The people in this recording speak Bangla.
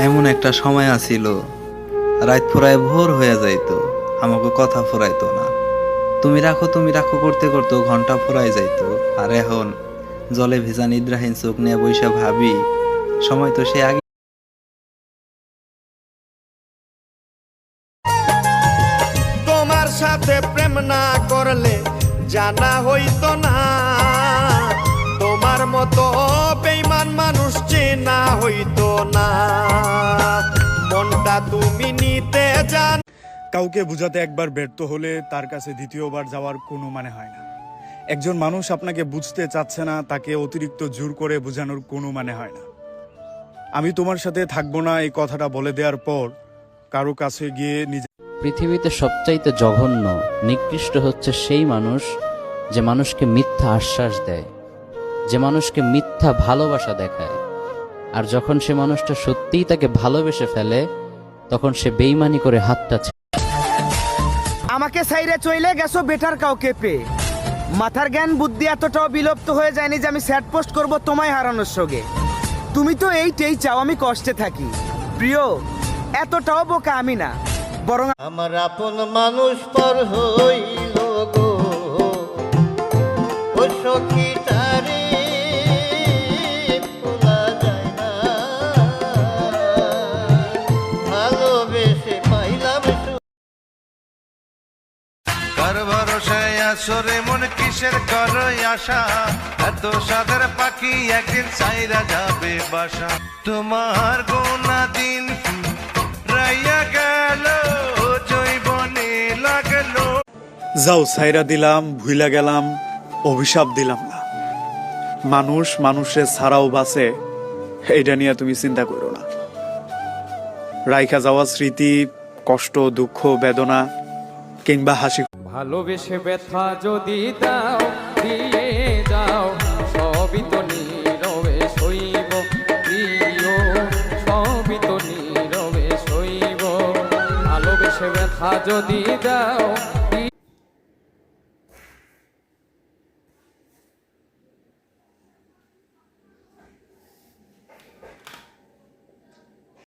এমন একটা সময় আসিল, রাত ফুরায় ভোর হয়ে যাইতো, আমাকে কথা ফুরাইতো না। তুমি রাখো করতে করতে ঘন্টা ফুরাই যাইতো। আর এখন জলে ভেজা নিদ্রাহীন চোখ নিয়ে বৈশা ভাবি, সময় তো সে আগে। তোমার সাথে প্রেম না করলে জানা হইতো না, তোমার মতো বেঈমান মানুষ চেনা হইতো না, মনটা তুমি নিতে জান। কাউকে বুঝাতে একবার ব্যর্থ হলে তার কাছে দ্বিতীয়বার যাওয়ার কোনো মানে হয় না। একজন মানুষ আপনাকে বুঝতে চাচ্ছে না, তাকে অতিরিক্ত জোর করে বোঝানোর কোনো মানে হয় না। আমি তোমার সাথে থাকবো না এই কথাটা বলে দেওয়ার পর কারো কাছে গিয়ে নিজে। পৃথিবীতে সবচাইতে জঘন্য নিকৃষ্ট হচ্ছে সেই মানুষ যে মানুষকে মিথ্যা আশ্বাস দেয়, যে মানুষকে মিথ্যা ভালোবাসা দেখায়, আর যখন সে মানুষটা সত্যিই তাকে ভালোবেসে ফেলে তখন সে বেইমানি করে হাতটা আমাকে সাইরে চইলে গেছো বেটার কাউকে পেয়ে, মাথার জ্ঞান বুদ্ধি এতটাও বিলুপ্ত হয়ে যায়নি যে আমি স্যাড পোস্ট করব তোমায় হারানোর সঙ্গে। তুমি তো এইটাই চাও আমি কষ্টে থাকি। প্রিয়, এতটাও বোকা আমি না, বরং আমার আপন মানুষ পর হইল গো, ও সখীটারে ভোলা যায় না, ভালোবেসে পাইলাম। কার ভরসায় আসরে মন কিসের করো আশা, এত সাদের পাখি একদিন চাইরা যাবে বাসা। তোমার গোনা দিন রাইয়া গেল, জৈবনে লাগলো। যাও, ছাইরা দিলাম, ভুইলা গেলাম, অভিশাপ দিলাম না। মানুষ মানুষের ছাড়াও বাঁচে, এইটা নিয়ে তুমি চিন্তা করো না। রাইখা যাওয়া স্মৃতি, কষ্ট, দুঃখ, বেদনা কিংবা হাসি, ভালোবেসে ব্যথা যদি দাও দিয়ে যাও, সবই তো নীরবে সইব প্রিয়, সবই তো নীরবে সইব। ভালোবেসে ব্যথা যদি দাও